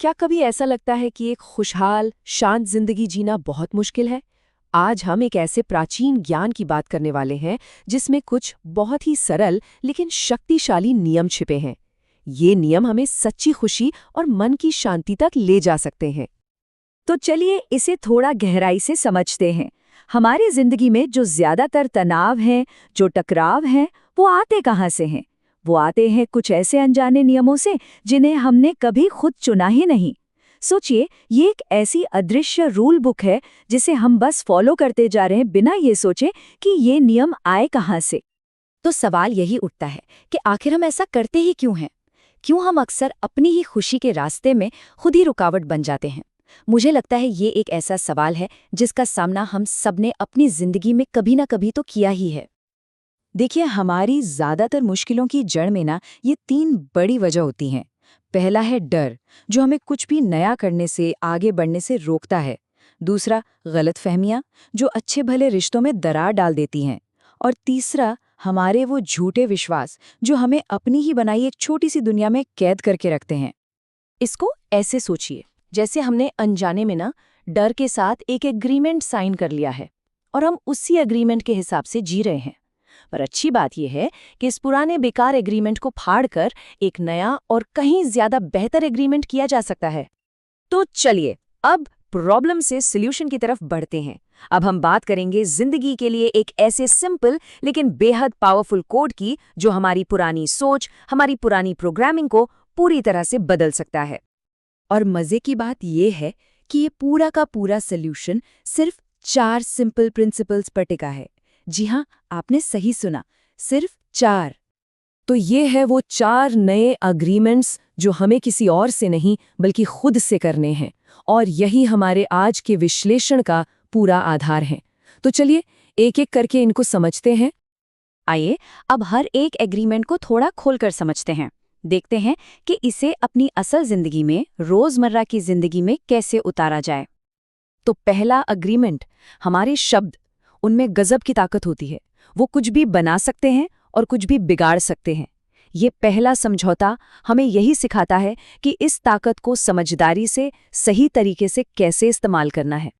क्या कभी ऐसा लगता है कि एक खुशहाल, शांत जिंदगी जीना बहुत मुश्किल है? आज हम एक ऐसे प्राचीन ज्ञान की बात करने वाले हैं जिसमें कुछ बहुत ही सरल लेकिन शक्तिशाली नियम छिपे हैं। ये नियम हमें सच्ची खुशी और मन की शांति तक ले जा सकते हैं। तो चलिए इसे थोड़ा गहराई से समझते हैं। हमारी जिंदगी में जो ज्यादातर तनाव हैं, जो टकराव हैं, वो आते कहाँ से हैं? वो आते हैं कुछ ऐसे अनजाने नियमों से जिन्हें हमने कभी खुद चुना ही नहीं। सोचिए, ये एक ऐसी अदृश्य रूल बुक है जिसे हम बस फॉलो करते जा रहे हैं बिना ये सोचे कि ये नियम आए कहाँ से। तो सवाल यही उठता है कि आखिर हम ऐसा करते ही क्यों हैं? क्यों हम अक्सर अपनी ही खुशी के रास्ते में खुद ही रुकावट बन जाते हैं? मुझे लगता है ये एक ऐसा सवाल है जिसका सामना हम सबने अपनी जिंदगी में कभी ना कभी तो किया ही है। देखिए, हमारी ज्यादातर मुश्किलों की जड़ में ना ये 3 बड़ी वजह होती हैं। पहला है डर, जो हमें कुछ भी नया करने से, आगे बढ़ने से रोकता है। दूसरा, गलतफहमियां, जो अच्छे भले रिश्तों में दरार डाल देती हैं। और तीसरा, हमारे वो झूठे विश्वास जो हमें अपनी ही बनाई एक छोटी सी दुनिया में कैद करके रखते हैं। इसको ऐसे सोचिए, जैसे हमने अनजाने में ना डर के साथ एक एग्रीमेंट साइन कर लिया है और हम उसी एग्रीमेंट के हिसाब से जी रहे हैं। पर अच्छी बात यह है कि इस पुराने बेकार एग्रीमेंट को फाड़कर एक नया और कहीं ज्यादा बेहतर एग्रीमेंट किया जा सकता है। तो चलिए, अब प्रॉब्लम से सॉल्यूशन की तरफ बढ़ते हैं। अब हम बात करेंगे जिंदगी के लिए एक ऐसे सिंपल लेकिन बेहद पावरफुल कोड की जो हमारी पुरानी सोच, हमारी पुरानी प्रोग्रामिंग को पूरी तरह से बदल सकता है। और मजे की बात यह है कि ये पूरा का पूरा सॉल्यूशन सिर्फ 4 सिंपल प्रिंसिपल्स पर टिका है। जी हाँ, आपने सही सुना, सिर्फ 4। तो ये है वो 4 नए अग्रीमेंट्स जो हमें किसी और से नहीं बल्कि खुद से करने हैं, और यही हमारे आज के विश्लेषण का पूरा आधार है। तो चलिए एक एक करके इनको समझते हैं। आइए अब हर एक एग्रीमेंट को थोड़ा खोलकर समझते हैं। देखते हैं कि इसे अपनी असल जिंदगी में, रोजमर्रा की जिंदगी में कैसे उतारा जाए। तो पहला अग्रीमेंट, हमारे शब्द, उनमें गजब की ताकत होती है। वो कुछ भी बना सकते हैं और कुछ भी बिगाड़ सकते हैं। ये पहला समझौता हमें यही सिखाता है कि इस ताकत को समझदारी से, सही तरीके से कैसे इस्तेमाल करना है।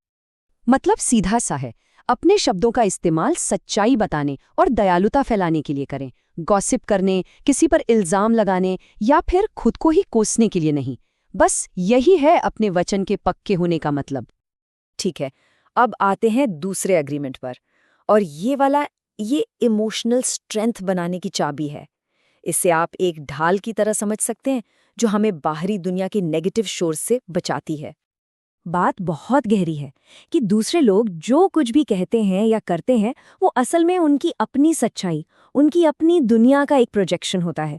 मतलब सीधा सा है, अपने शब्दों का इस्तेमाल सच्चाई बताने और दयालुता फैलाने के लिए करें, गॉसिप करने, किसी पर इल्जाम लगाने या फिर खुद को ही कोसने के लिए नहीं। बस यही है अपने वचन के पक्के होने का मतलब। ठीक है, अब आते हैं दूसरे एग्रीमेंट पर, और ये वाला, ये इमोशनल स्ट्रेंथ बनाने की चाबी है। इसे आप एक ढाल की तरह समझ सकते हैं जो हमें बाहरी दुनिया के नेगेटिव शोर से बचाती है। बात बहुत गहरी है कि दूसरे लोग जो कुछ भी कहते हैं या करते हैं वो असल में उनकी अपनी सच्चाई, उनकी अपनी दुनिया का एक प्रोजेक्शन होता है।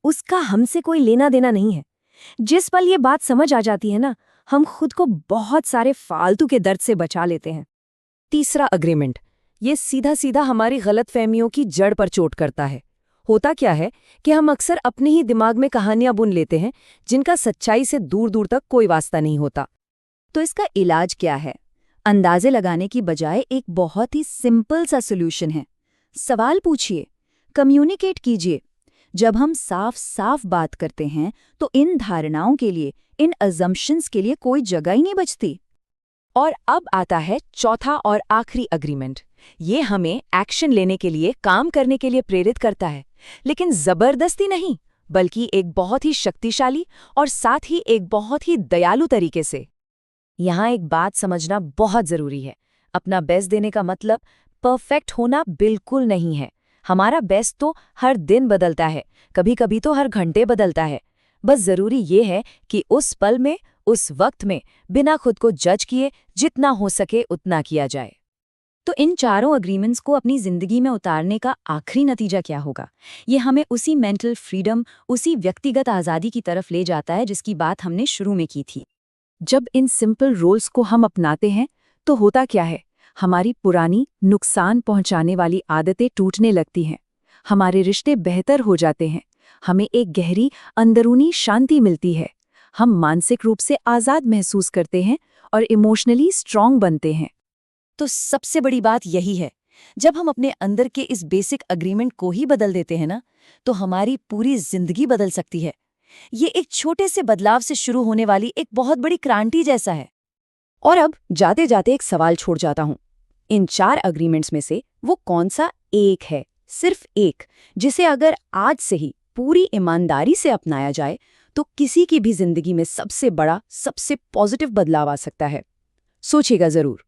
उसका हमसे कोई लेना देना नहीं है। जिस पल ये बात समझ आ जाती है ना, हम खुद को बहुत सारे फालतू के दर्द से बचा लेते हैं। तीसरा अग्रीमेंट, ये सीधा सीधा हमारी गलतफहमियों की जड़ पर चोट करता है। होता क्या है कि हम अक्सर अपने ही दिमाग में कहानियां बुन लेते हैं जिनका सच्चाई से दूर दूर तक कोई वास्ता नहीं होता। तो इसका इलाज क्या है? अंदाजे लगाने की बजाय एक बहुत ही सिंपल सा सॉल्यूशन है। सवाल पूछिए, कम्युनिकेट कीजिए। जब हम साफ साफ बात करते हैं तो इन धारणाओं के लिए, इन अजम्पशंस के लिए कोई जगह ही नहीं बचती। और अब आता है चौथा और आखिरी अग्रीमेंट। ये हमें एक्शन लेने के लिए, काम करने के लिए प्रेरित करता है, लेकिन जबरदस्ती नहीं, बल्कि एक बहुत ही शक्तिशाली और साथ ही एक बहुत ही दयालु तरीके से। यहाँ एक बात समझना बहुत जरूरी है। अपना बेस्ट देने का मतलब परफेक्ट होना बिल्कुल नहीं है। हमारा बेस्ट तो हर दिन बदलता है, कभी कभी तो हर घंटे बदलता है। बस जरूरी ये है कि उस पल में, उस वक्त में, बिना खुद को जज किए जितना हो सके उतना किया जाए। तो इन चारों अग्रीमेंट्स को अपनी जिंदगी में उतारने का आखिरी नतीजा क्या होगा? ये हमें उसी मेंटल फ्रीडम, उसी व्यक्तिगत आज़ादी की तरफ ले जाता है जिसकी बात हमने शुरू में की थी। जब इन सिंपल रूल्स को हम अपनाते हैं तो होता क्या है, हमारी पुरानी नुकसान पहुंचाने वाली आदतें टूटने लगती हैं, हमारे रिश्ते बेहतर हो जाते हैं, हमें एक गहरी अंदरूनी शांति मिलती है, हम मानसिक रूप से आज़ाद महसूस करते हैं और इमोशनली स्ट्रांग बनते हैं। तो सबसे बड़ी बात यही है, जब हम अपने अंदर के इस बेसिक अग्रीमेंट को ही बदल देते हैं ना, तो हमारी पूरी जिंदगी बदल सकती है। ये एक छोटे से बदलाव से शुरू होने वाली एक बहुत बड़ी क्रांति जैसा है। और अब जाते जाते एक सवाल छोड़ जाता हूं। इन 4 अग्रीमेंट्स में से वो कौन सा एक है, सिर्फ एक, जिसे अगर आज से ही पूरी ईमानदारी से अपनाया जाए तो किसी की भी जिंदगी में सबसे बड़ा, सबसे पॉजिटिव बदलाव आ सकता है? सोचिएगा जरूर।